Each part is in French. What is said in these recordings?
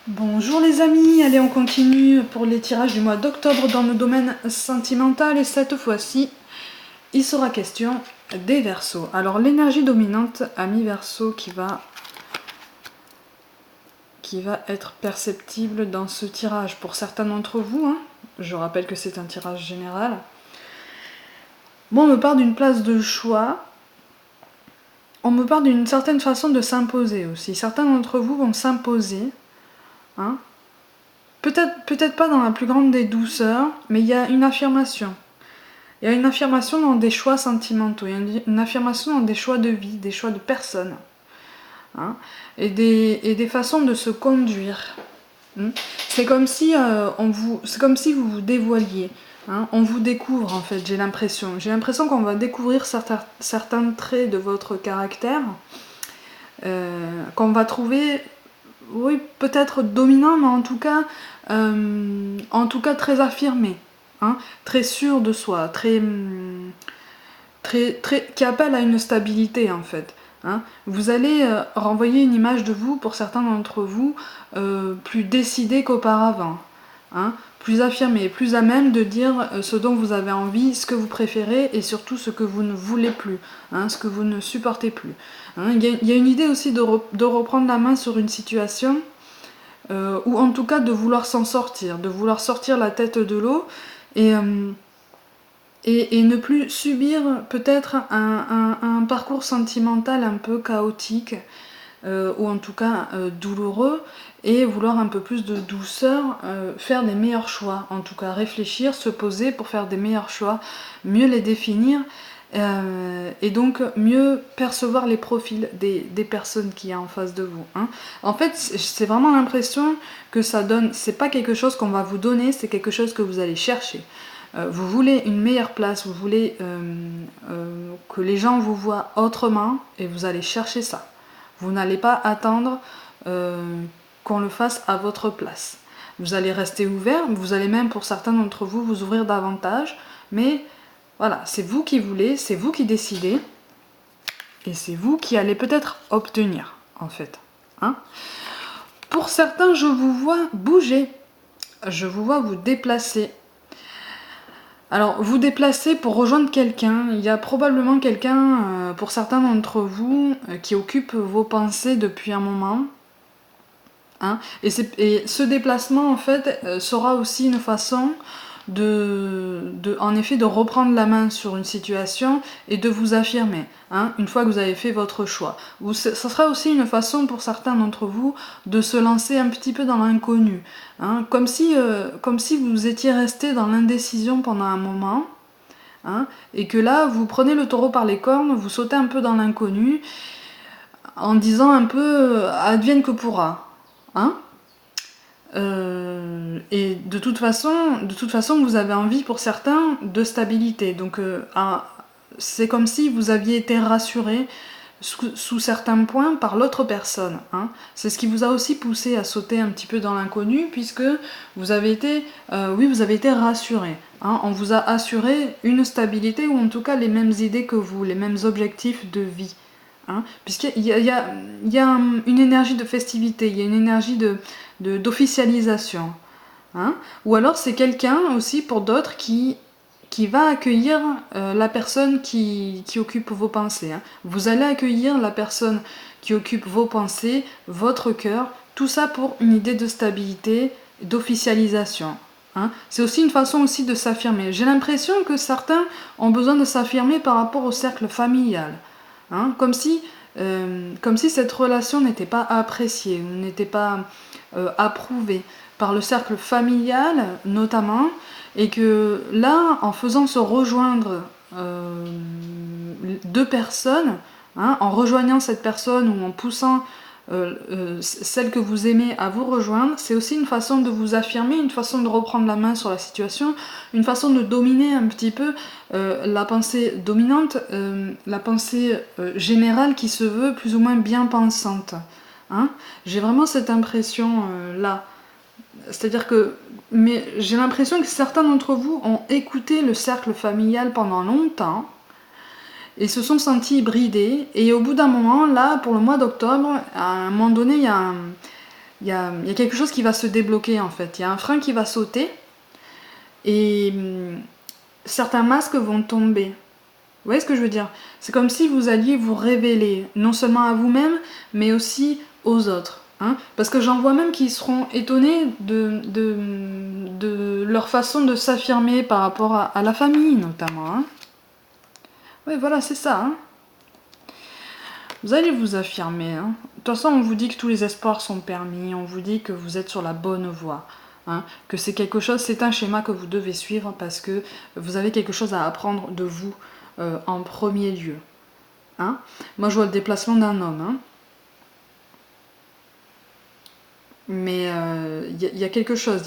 Bonjour les amis, allez on continue pour les tirages du mois d'octobre dans le domaine sentimental et cette fois-ci il sera question des Verseaux. Alors l'énergie dominante ami Verseau qui va être perceptible dans ce tirage pour certains d'entre vous, hein. Je rappelle que c'est un tirage général. Bon, on me parle d'une place de choix, on me parle d'une certaine façon de s'imposer aussi. Certains d'entre vous vont s'imposer, hein. Peut-être pas dans la plus grande des douceurs, mais il y a une affirmation. Il y a une affirmation dans des choix sentimentaux, il y a une affirmation dans des choix de vie, des choix de personnes, hein, et des façons de se conduire. C'est comme si vous vous dévoiliez, hein, on vous découvre en fait, j'ai l'impression. J'ai l'impression qu'on va découvrir certains traits de votre caractère, qu'on va trouver, oui, peut-être dominant, mais en tout cas très affirmé, hein, très sûr de soi, qui appelle à une stabilité en fait. Hein. Vous allez renvoyer une image de vous, pour certains d'entre vous, plus décidé qu'auparavant, hein, plus affirmé, plus à même de dire ce dont vous avez envie, ce que vous préférez et surtout ce que vous ne voulez plus, hein, ce que vous ne supportez plus. Hein. Il y a une idée aussi de reprendre la main sur une situation, ou en tout cas de vouloir s'en sortir, de vouloir sortir la tête de l'eau et ne plus subir peut-être un parcours sentimental un peu chaotique, ou en tout cas douloureux, et vouloir un peu plus de douceur, faire des meilleurs choix, en tout cas réfléchir, se poser pour faire des meilleurs choix, mieux les définir, et donc mieux percevoir les profils des personnes qu'il y a en face de vous. Hein. En fait, c'est vraiment l'impression que ça donne, c'est pas quelque chose qu'on va vous donner, c'est quelque chose que vous allez chercher. Vous voulez une meilleure place, vous voulez que les gens vous voient autrement, et vous allez chercher ça. Vous n'allez pas attendre qu'on le fasse à votre place. Vous allez rester ouvert, vous allez même pour certains d'entre vous vous ouvrir davantage, mais voilà, c'est vous qui voulez, c'est vous qui décidez, et c'est vous qui allez peut-être obtenir, en fait. Hein. Pour certains, je vous vois bouger, je vous vois vous déplacer. Alors, vous déplacer pour rejoindre quelqu'un, il y a probablement quelqu'un, pour certains d'entre vous, qui occupe vos pensées depuis un moment. Hein, et ce déplacement, en fait, sera aussi une façon en effet, de reprendre la main sur une situation et de vous affirmer, hein, une fois que vous avez fait votre choix. Ça sera aussi une façon pour certains d'entre vous de se lancer un petit peu dans l'inconnu, hein, comme si vous étiez resté dans l'indécision pendant un moment, hein, et que là vous prenez le taureau par les cornes, vous sautez un peu dans l'inconnu en disant un peu advienne que pourra. Hein. Et de toute façon, vous avez envie pour certains de stabilité. Donc c'est comme si vous aviez été rassuré sous certains points par l'autre personne. Hein. C'est ce qui vous a aussi poussé à sauter un petit peu dans l'inconnu, puisque vous avez été rassuré. Hein. On vous a assuré une stabilité, ou en tout cas les mêmes idées que vous, les mêmes objectifs de vie. Hein, puisqu'il y a une énergie de festivité, il y a une énergie d'officialisation. Hein, ou alors c'est quelqu'un aussi pour d'autres qui va accueillir la personne qui occupe vos pensées. Hein. Vous allez accueillir la personne qui occupe vos pensées, votre cœur, tout ça pour une idée de stabilité, d'officialisation. Hein. C'est aussi une façon aussi de s'affirmer. J'ai l'impression que certains ont besoin de s'affirmer par rapport au cercle familial. Hein, comme si cette relation n'était pas appréciée, n'était pas approuvée par le cercle familial notamment, et que là, en faisant se rejoindre deux personnes, hein, en rejoignant cette personne ou en poussant celle que vous aimez à vous rejoindre, c'est aussi une façon de vous affirmer, une façon de reprendre la main sur la situation, une façon de dominer un petit peu la pensée dominante, la pensée générale qui se veut plus ou moins bien pensante. Hein. J'ai vraiment cette impression là. C'est-à-dire que j'ai l'impression que certains d'entre vous ont écouté le cercle familial pendant longtemps, et se sont sentis bridés, et au bout d'un moment, là, pour le mois d'octobre, à un moment donné, il il y a quelque chose qui va se débloquer en fait. Il y a un frein qui va sauter et certains masques vont tomber. Vous voyez ce que je veux dire? C'est comme si vous alliez vous révéler, non seulement à vous-même, mais aussi aux autres. Hein, parce que j'en vois même qui seront étonnés de leur façon de s'affirmer par rapport à la famille, notamment. Hein. Oui, voilà, c'est ça. Hein. Vous allez vous affirmer. Hein. De toute façon, on vous dit que tous les espoirs sont permis, on vous dit que vous êtes sur la bonne voie. Hein, que c'est quelque chose, c'est un schéma que vous devez suivre parce que vous avez quelque chose à apprendre de vous en premier lieu. Hein. Moi, je vois le déplacement d'un homme. Hein. Mais y a quelque chose.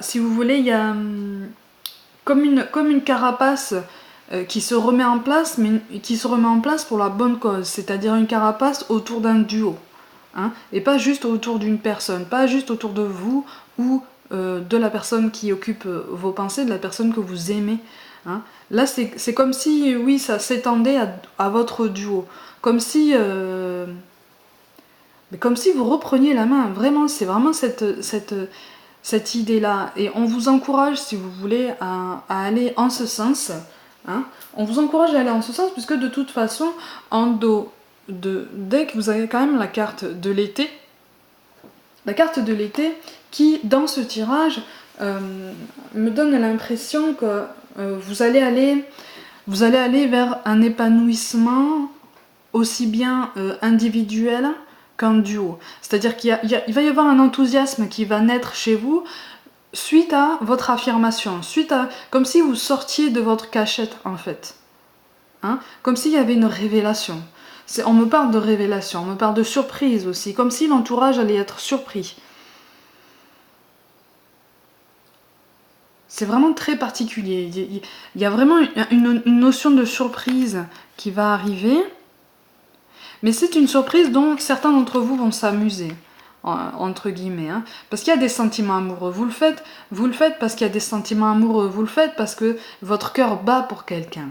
Si vous voulez, il y a comme une carapace qui se remet en place, mais qui se remet en place pour la bonne cause. C'est-à-dire une carapace autour d'un duo. Hein, et pas juste autour d'une personne, pas juste autour de vous ou de la personne qui occupe vos pensées, de la personne que vous aimez. Hein. Là, c'est comme si, oui, ça s'étendait à votre duo. Comme si... mais comme si vous repreniez la main, vraiment, c'est vraiment cette idée-là. Et on vous encourage, si vous voulez, à aller en ce sens. Hein. On vous encourage à aller en ce sens, puisque de toute façon, en dos, dès que vous avez quand même la carte de l'été, qui, dans ce tirage, me donne l'impression que vous allez aller vers un épanouissement aussi bien individuel qu'un duo. C'est-à-dire qu'il va y avoir un enthousiasme qui va naître chez vous suite à votre affirmation, comme si vous sortiez de votre cachette en fait. Hein, comme s'il y avait une révélation. On me parle de révélation, on me parle de surprise aussi, comme si l'entourage allait être surpris. C'est vraiment très particulier. Il y a vraiment une notion de surprise qui va arriver. Mais c'est une surprise dont certains d'entre vous vont s'amuser, entre guillemets. Hein, parce qu'il y a des sentiments amoureux. Vous le faites parce qu'il y a des sentiments amoureux. Vous le faites parce que votre cœur bat pour quelqu'un.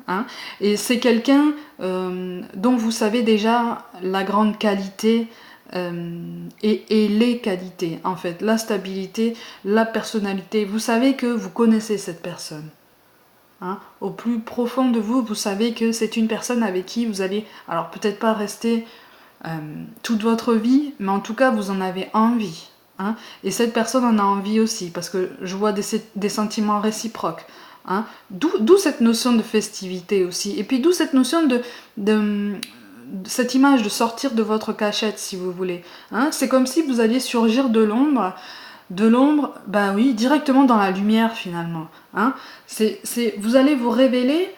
Hein, et c'est quelqu'un dont vous savez déjà la grande qualité et les qualités, en fait. La stabilité, la personnalité. Vous savez que vous connaissez cette personne. Hein, au plus profond de vous, vous savez que c'est une personne avec qui vous allez, alors peut-être pas rester toute votre vie, mais en tout cas vous en avez envie. Hein, et cette personne en a envie aussi, parce que je vois des sentiments réciproques. Hein, d'où cette notion de festivité aussi, et puis d'où cette notion de cette image de sortir de votre cachette, si vous voulez. Hein, c'est comme si vous alliez surgir de l'ombre, bah oui, directement dans la lumière finalement. Hein. Vous allez vous révéler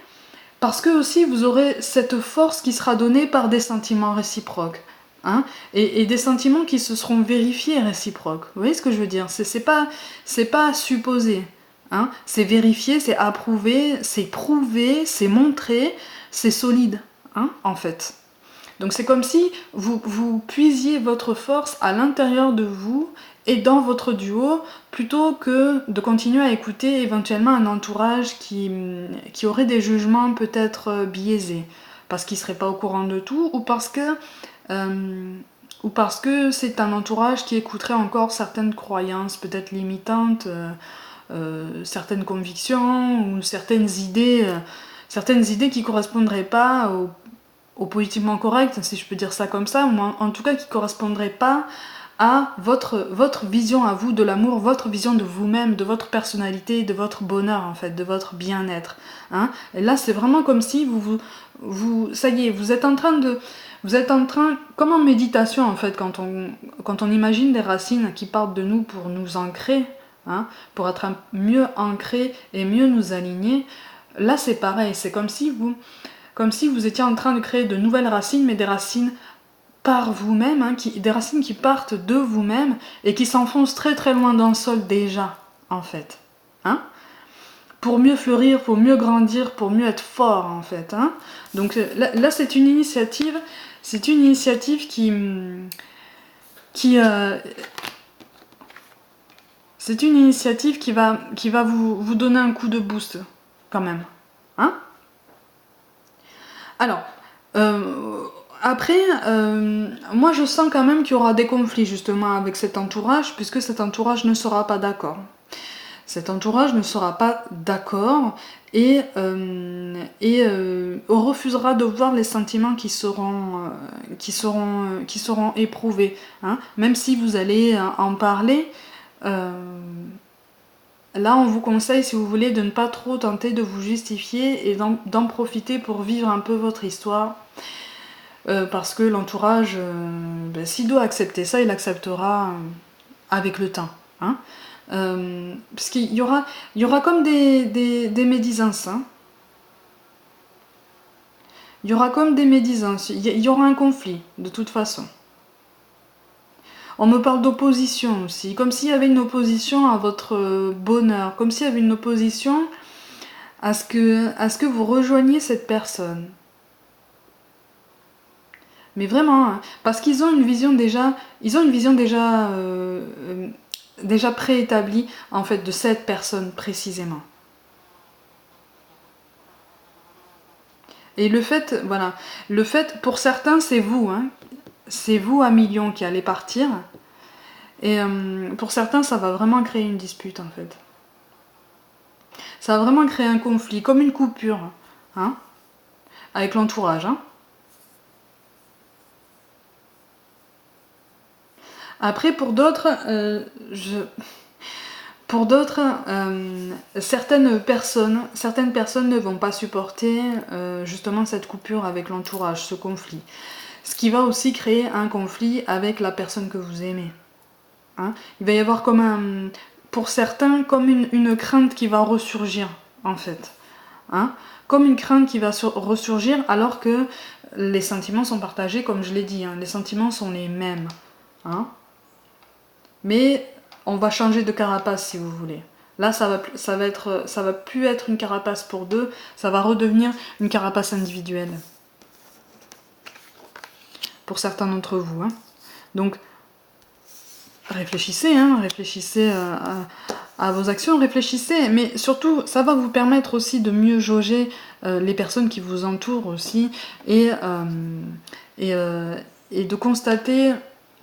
parce que aussi vous aurez cette force qui sera donnée par des sentiments réciproques. Hein, et des sentiments qui se seront vérifiés réciproques. Vous voyez ce que je veux dire? C'est pas supposé. Hein, c'est vérifié, c'est approuvé, c'est prouvé, c'est montré, c'est solide, hein, en fait. Donc c'est comme si vous puisiez votre force à l'intérieur de vous et dans votre duo, plutôt que de continuer à écouter éventuellement un entourage qui aurait des jugements peut-être biaisés, parce qu'il ne serait pas au courant de tout, ou parce que c'est un entourage qui écouterait encore certaines croyances peut-être limitantes, certaines convictions, ou certaines idées qui ne correspondraient pas au politiquement correct, si je peux dire ça comme ça, ou en tout cas qui ne correspondraient pas à votre vision à vous de l'amour, votre vision de vous-même, de votre personnalité, de votre bonheur en fait, de votre bien-être. Hein. Et là c'est vraiment comme si ça y est, vous êtes en train, comme en méditation en fait, quand on imagine des racines qui partent de nous pour nous ancrer, hein, pour être mieux ancrés et mieux nous aligner, là c'est pareil, c'est comme si vous étiez en train de créer de nouvelles racines, mais des racines par vous-même, hein, des racines qui partent de vous-même et qui s'enfoncent très très loin dans le sol déjà, en fait. Hein, pour mieux fleurir, pour mieux grandir, pour mieux être fort, en fait. Hein. Donc là c'est une initiative qui c'est une initiative qui va vous donner un coup de boost, quand même. Hein. Alors, Après, moi je sens quand même qu'il y aura des conflits justement avec cet entourage, puisque cet entourage ne sera pas d'accord. Cet entourage ne sera pas d'accord et refusera de voir les sentiments qui seront éprouvés. Hein. Même si vous allez en parler, là on vous conseille, si vous voulez, de ne pas trop tenter de vous justifier et d'en profiter pour vivre un peu votre histoire. Parce que l'entourage, s'il doit accepter ça, il acceptera avec le temps. Hein. Parce qu'il y aura comme des médisances. Hein. Il y aura comme des médisances. Il y aura un conflit, de toute façon. On me parle d'opposition aussi, comme s'il y avait une opposition à votre bonheur, comme s'il y avait une opposition à ce que vous rejoigniez cette personne. Mais vraiment, hein, parce qu'ils ont une vision déjà, déjà préétablie en fait de cette personne précisément. Et le fait, voilà, pour certains c'est vous, hein, c'est vous à millions qui allez partir. Et pour certains ça va vraiment créer une dispute en fait. Ça va vraiment créer un conflit, comme une coupure, hein, avec l'entourage, hein. Après, pour d'autres, certaines personnes ne vont pas supporter justement cette coupure avec l'entourage, ce conflit. Ce qui va aussi créer un conflit avec la personne que vous aimez. Hein. Il va y avoir comme pour certains, comme une crainte qui va ressurgir, en fait. Hein. Comme une crainte qui va ressurgir alors que les sentiments sont partagés, comme je l'ai dit. Hein. Les sentiments sont les mêmes. Hein. Mais on va changer de carapace si vous voulez. Là, ça va plus être une carapace pour deux, ça va redevenir une carapace individuelle. Pour certains d'entre vous. Hein. Donc, réfléchissez, hein, réfléchissez à vos actions, réfléchissez. Mais surtout, ça va vous permettre aussi de mieux jauger les personnes qui vous entourent aussi et de constater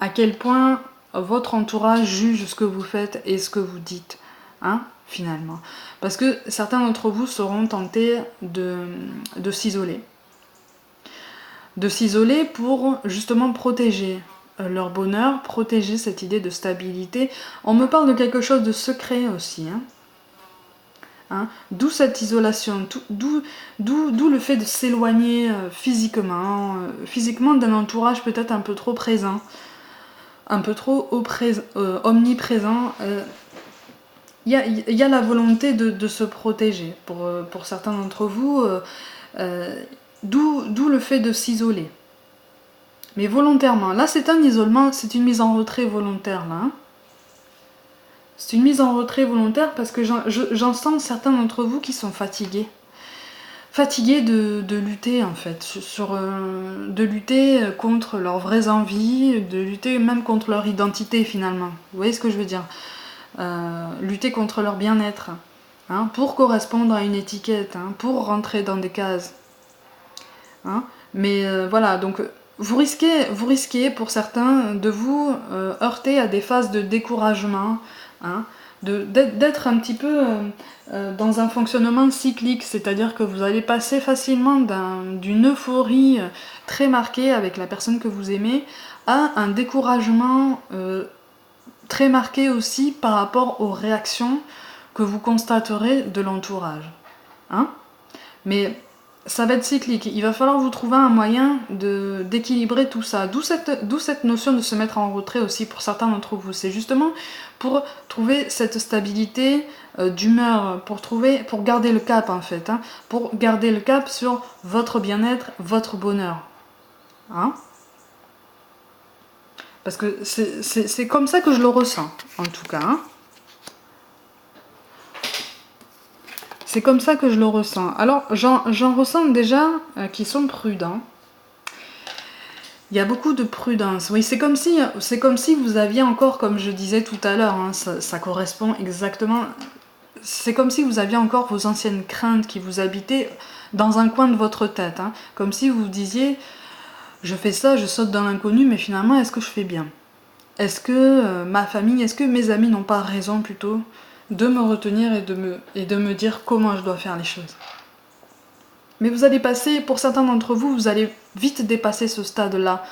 à quel point votre entourage juge ce que vous faites et ce que vous dites, hein, finalement. Parce que certains d'entre vous seront tentés de s'isoler. De s'isoler pour justement protéger leur bonheur, protéger cette idée de stabilité. On me parle de quelque chose de secret aussi, hein. Hein, d'où cette isolation, d'où le fait de s'éloigner physiquement d'un entourage peut-être un peu trop présent, un peu trop omniprésent. Il y a la volonté de se protéger pour certains d'entre vous, d'où le fait de s'isoler. Mais volontairement. Là, c'est un isolement, c'est une mise en retrait volontaire, là. Hein. C'est une mise en retrait volontaire parce que j'en sens certains d'entre vous qui sont fatigués. Fatigués de lutter, en fait. De lutter contre leurs vraies envies, de lutter même contre leur identité, finalement. Vous voyez ce que je veux dire ? Lutter contre leur bien-être. Hein, pour correspondre à une étiquette, hein, pour rentrer dans des cases. Hein. Mais voilà, donc... Vous risquez pour certains de vous heurter à des phases de découragement, hein, d'être un petit peu dans un fonctionnement cyclique, c'est-à-dire que vous allez passer facilement d'une euphorie très marquée avec la personne que vous aimez à un découragement très marqué aussi par rapport aux réactions que vous constaterez de l'entourage. Hein. Mais ça va être cyclique, il va falloir vous trouver un moyen d'équilibrer tout ça. D'où cette notion de se mettre en retrait aussi pour certains d'entre vous. C'est justement pour trouver cette stabilité d'humeur, pour garder le cap en fait. Hein, pour garder le cap sur votre bien-être, votre bonheur. Hein. Parce que c'est comme ça que je le ressens, en tout cas. Hein. C'est comme ça que je le ressens. Alors, j'en ressens déjà qui sont prudents. Il y a beaucoup de prudence. Oui, c'est comme si vous aviez encore, comme je disais tout à l'heure, hein, ça correspond exactement... C'est comme si vous aviez encore vos anciennes craintes qui vous habitaient dans un coin de votre tête. Hein, comme si vous disiez... je fais ça, je saute dans l'inconnu, mais finalement, est-ce que je fais bien? Est-ce que ma famille, est-ce que mes amis n'ont pas raison plutôt de me retenir et de me dire comment je dois faire les choses? Mais vous allez passer, pour certains d'entre vous, vous allez vite dépasser ce stade-là.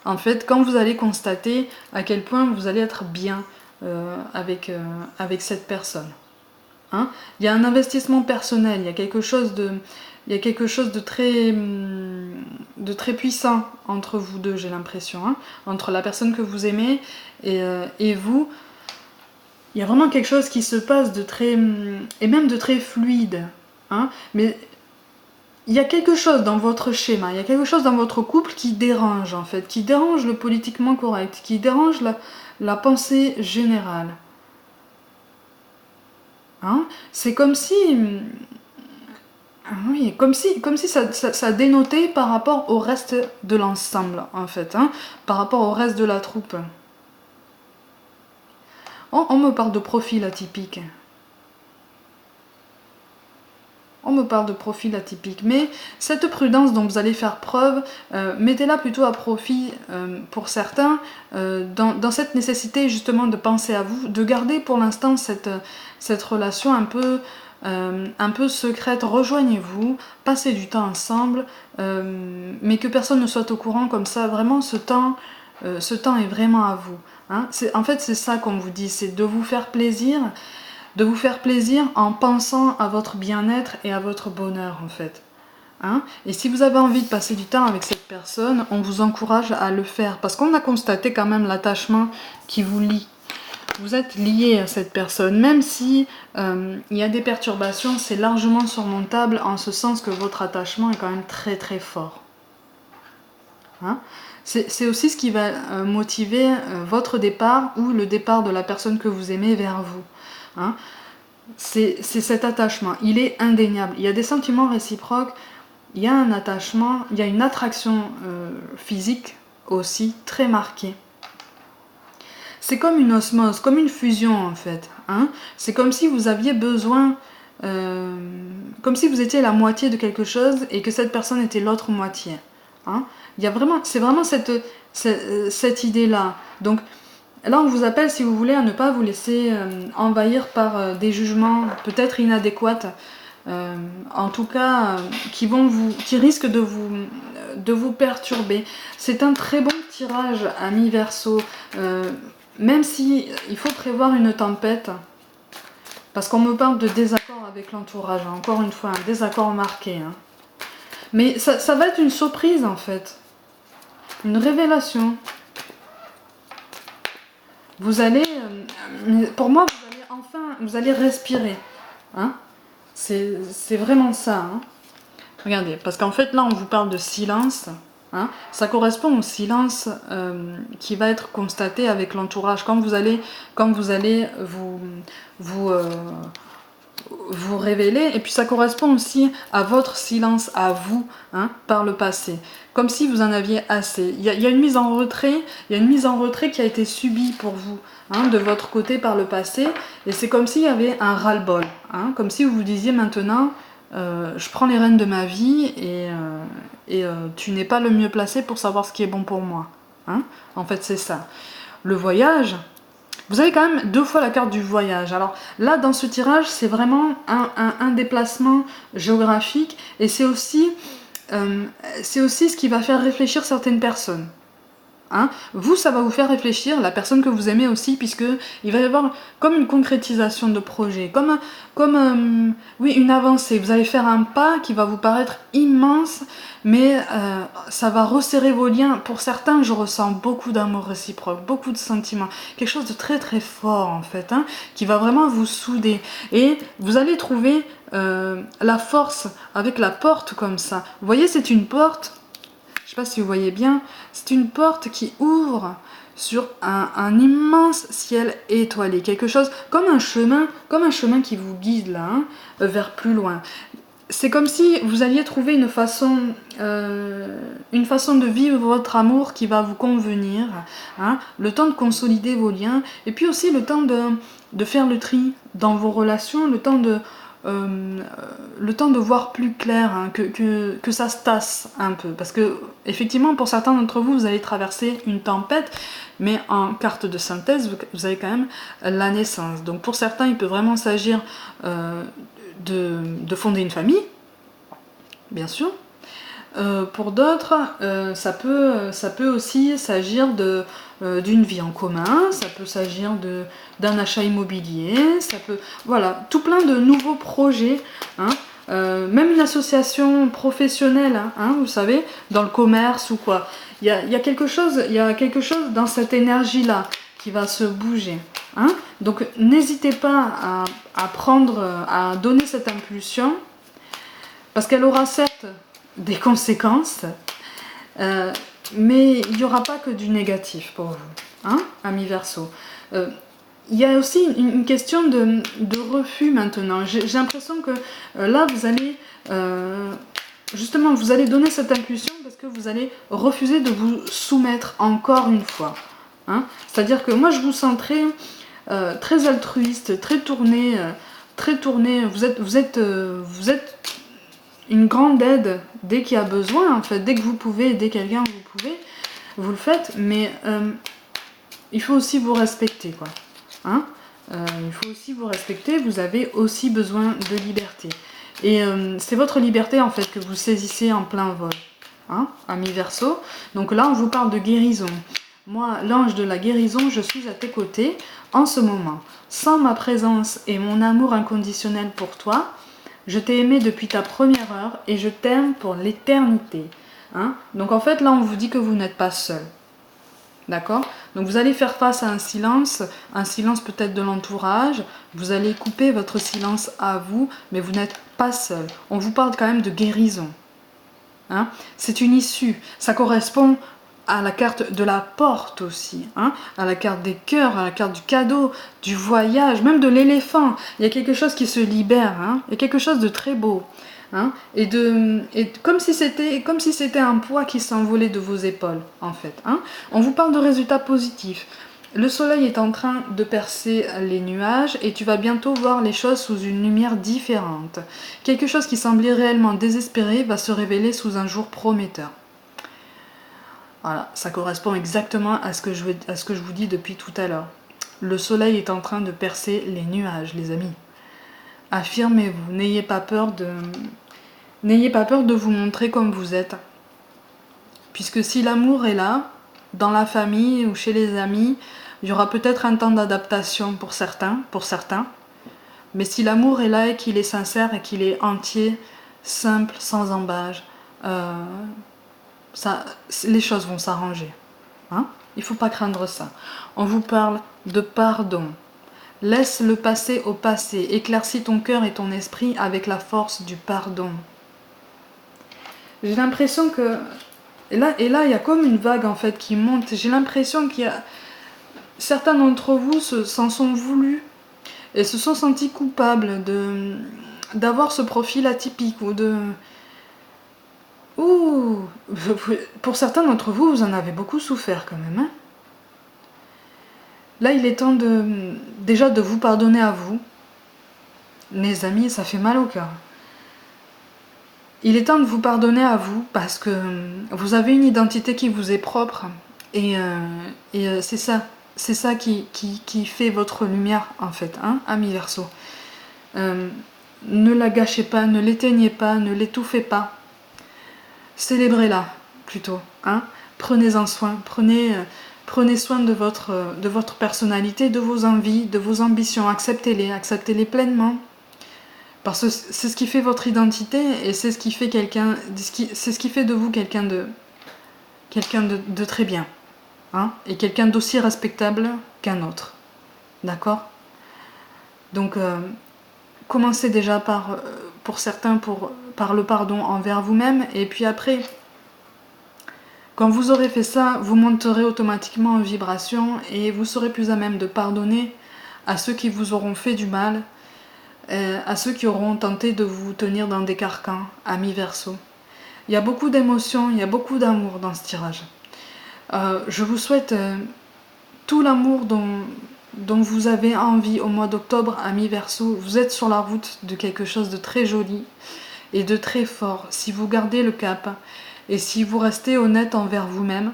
En fait, quand vous allez constater à quel point vous allez être bien avec cette personne. Hein, il y a un investissement personnel, il y a quelque chose de très puissant entre vous deux, j'ai l'impression, hein, entre la personne que vous aimez et vous. Il y a vraiment quelque chose qui se passe de très, et même de très fluide. Hein, mais il y a quelque chose dans votre schéma, il y a quelque chose dans votre couple qui dérange en fait, qui dérange le politiquement correct, qui dérange la pensée générale. Hein, c'est comme si, oui, comme si ça dénotait par rapport au reste de l'ensemble, en fait, hein, par rapport au reste de la troupe. On me parle de profil atypique. On me parle de profil atypique, mais cette prudence dont vous allez faire preuve, mettez-la plutôt à profit pour certains, dans cette nécessité justement de penser à vous, de garder pour l'instant cette relation un peu secrète. Rejoignez-vous, passez du temps ensemble, mais que personne ne soit au courant, comme ça, vraiment ce temps est vraiment à vous. Hein. En fait, c'est ça qu'on vous dit, c'est de vous faire plaisir, en pensant à votre bien-être et à votre bonheur en fait. Hein, et si vous avez envie de passer du temps avec cette personne, on vous encourage à le faire parce qu'on a constaté quand même l'attachement qui vous lie. Vous êtes lié à cette personne, même si il y a des perturbations, c'est largement surmontable en ce sens que votre attachement est quand même très très fort. Hein, c'est aussi ce qui va motiver votre départ ou le départ de la personne que vous aimez vers vous. Hein, c'est cet attachement, il est indéniable. Il y a des sentiments réciproques, il y a un attachement, il y a une attraction physique aussi très marquée. C'est comme une osmose, comme une fusion en fait. Hein, c'est comme si vous aviez besoin, comme si vous étiez la moitié de quelque chose et que cette personne était l'autre moitié. Hein, c'est vraiment cette idée-là. Donc, là, on vous appelle, si vous voulez, à ne pas vous laisser envahir par des jugements peut-être inadéquats, en tout cas, qui risquent de vous perturber. C'est un très bon tirage, ami Verseau, même si il faut prévoir une tempête, parce qu'on me parle de désaccord avec l'entourage, hein, encore une fois, un désaccord marqué. Hein. Mais ça va être une surprise, en fait. Une révélation. Vous allez, pour moi, vous allez respirer. Hein, c'est vraiment ça. Hein. Regardez, parce qu'en fait, là, on vous parle de silence. Hein, ça correspond au silence qui va être constaté avec l'entourage. Quand vous allez vous révéler, et puis ça correspond aussi à votre silence à vous, hein, par le passé, comme si vous en aviez assez. Il y a une mise en retrait, qui a été subie pour vous, hein, de votre côté par le passé, et c'est comme s'il y avait un ras-le-bol, hein, comme si vous vous disiez maintenant, je prends les rênes de ma vie et tu n'es pas le mieux placé pour savoir ce qui est bon pour moi. Hein, en fait, c'est ça. Le voyage. Vous avez quand même 2 fois la carte du voyage. Alors là, dans ce tirage, c'est vraiment un déplacement géographique et c'est aussi ce qui va faire réfléchir certaines personnes. Hein, vous, ça va vous faire réfléchir, la personne que vous aimez aussi, puisque il va y avoir comme une concrétisation de projet, oui, une avancée. Vous allez faire un pas qui va vous paraître immense, mais ça va resserrer vos liens. Pour certains, je ressens beaucoup d'amour réciproque, beaucoup de sentiments, quelque chose de très très fort en fait, hein, qui va vraiment vous souder. Et vous allez trouver la force avec la porte comme ça. Vous voyez, c'est une porte. Je ne sais pas si vous voyez bien, c'est une porte qui ouvre sur un immense ciel étoilé, quelque chose comme un chemin qui vous guide là, hein, vers plus loin. C'est comme si vous alliez trouver une façon de vivre votre amour qui va vous convenir, hein, le temps de consolider vos liens, et puis aussi le temps de faire le tri dans vos relations, le temps le temps de voir plus clair, hein, que ça se tasse un peu. Parce que, effectivement, pour certains d'entre vous, vous allez traverser une tempête, mais en carte de synthèse, vous avez quand même la naissance. Donc pour certains, il peut vraiment s'agir de fonder une famille, bien sûr. Pour d'autres, ça peut aussi s'agir d'une vie en commun, ça peut s'agir d'un achat immobilier, ça peut... Voilà, tout plein de nouveaux projets, hein, même une association professionnelle, hein, vous savez, dans le commerce ou quoi. Il y a quelque chose dans cette énergie-là qui va se bouger. Hein. Donc n'hésitez pas à donner cette impulsion, parce qu'elle aura certes des conséquences, mais il n'y aura pas que du négatif pour vous, hein, amis Verseau. Il y a aussi une question de refus maintenant. J'ai l'impression que là, vous allez justement, vous allez donner cette impulsion parce que vous allez refuser de vous soumettre encore une fois. Hein. C'est-à-dire que moi, je vous sens très altruiste, très tourné, vous êtes une grande aide dès qu'il y a besoin, en fait, dès que vous pouvez aider quelqu'un, vous pouvez, vous le faites, mais il faut aussi vous respecter, quoi. Hein, il faut aussi vous respecter, vous avez aussi besoin de liberté. Et c'est votre liberté, en fait, que vous saisissez en plein vol, hein, ami Verseau. Donc là, on vous parle de guérison. Moi, l'ange de la guérison, je suis à tes côtés en ce moment. Sans ma présence et mon amour inconditionnel pour toi, je t'ai aimé depuis ta première heure et je t'aime pour l'éternité. Hein. Donc en fait, là, on vous dit que vous n'êtes pas seul. D'accord? Donc vous allez faire face à un silence peut-être de l'entourage. Vous allez couper votre silence à vous, mais vous n'êtes pas seul. On vous parle quand même de guérison. Hein. C'est une issue. Ça correspond à la carte de la porte aussi, hein, à la carte des cœurs, à la carte du cadeau, du voyage, même de l'éléphant. Il y a quelque chose qui se libère, hein, il y a quelque chose de très beau. Hein, et comme si c'était un poids qui s'envolait de vos épaules, en fait. Hein. On vous parle de résultats positifs. Le soleil est en train de percer les nuages et tu vas bientôt voir les choses sous une lumière différente. Quelque chose qui semblait réellement désespéré va se révéler sous un jour prometteur. Voilà, ça correspond exactement à ce que je vous dis depuis tout à l'heure. Le soleil est en train de percer les nuages, les amis. Affirmez-vous, n'ayez pas peur de vous montrer comme vous êtes. Puisque si l'amour est là, dans la famille ou chez les amis, il y aura peut-être un temps d'adaptation pour certains. Mais si l'amour est là et qu'il est sincère et qu'il est entier, simple, sans embâge, les choses vont s'arranger. Hein. Il ne faut pas craindre ça. On vous parle de pardon. Laisse le passé au passé. Éclaircis ton cœur et ton esprit avec la force du pardon. J'ai l'impression que... Et là, il y a comme une vague en fait qui monte. J'ai l'impression qu'il y a... Certains d'entre vous s'en sont voulus et se sont sentis coupables d'avoir ce profil atypique ou de... Ouh, pour certains d'entre vous, vous en avez beaucoup souffert quand même. Hein. Là, il est temps déjà de vous pardonner à vous. Mes amis, ça fait mal au cœur. Il est temps de vous pardonner à vous parce que vous avez une identité qui vous est propre. Et c'est ça qui fait votre lumière en fait, hein, ami Verseau. Ne la gâchez pas, ne l'éteignez pas, ne l'étouffez pas. Célébrez-la plutôt, hein. Prenez-en soin, prenez soin de votre personnalité, de vos envies, de vos ambitions, acceptez-les pleinement. Parce que c'est ce qui fait votre identité et c'est ce qui fait c'est ce qui fait de vous quelqu'un de très bien, hein, et quelqu'un d'aussi respectable qu'un autre. D'accord? Donc commencez déjà pour certains par le pardon envers vous-même et puis après, quand vous aurez fait ça, vous monterez automatiquement en vibration et vous serez plus à même de pardonner à ceux qui vous auront fait du mal, à ceux qui auront tenté de vous tenir dans des carcans, amis Verseau. Il y a beaucoup d'émotions, il y a beaucoup d'amour dans ce tirage. Je vous souhaite tout l'amour dont vous avez envie au mois d'octobre, amis Verseau. Vous êtes sur la route de quelque chose de très joli et de très fort si vous gardez le cap et si vous restez honnête envers vous-même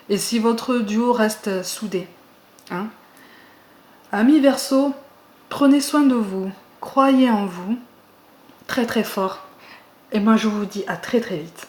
et si votre duo reste soudé. Hein. Amis Verseau, prenez soin de vous, croyez en vous, très très fort. Et moi je vous dis à très très vite.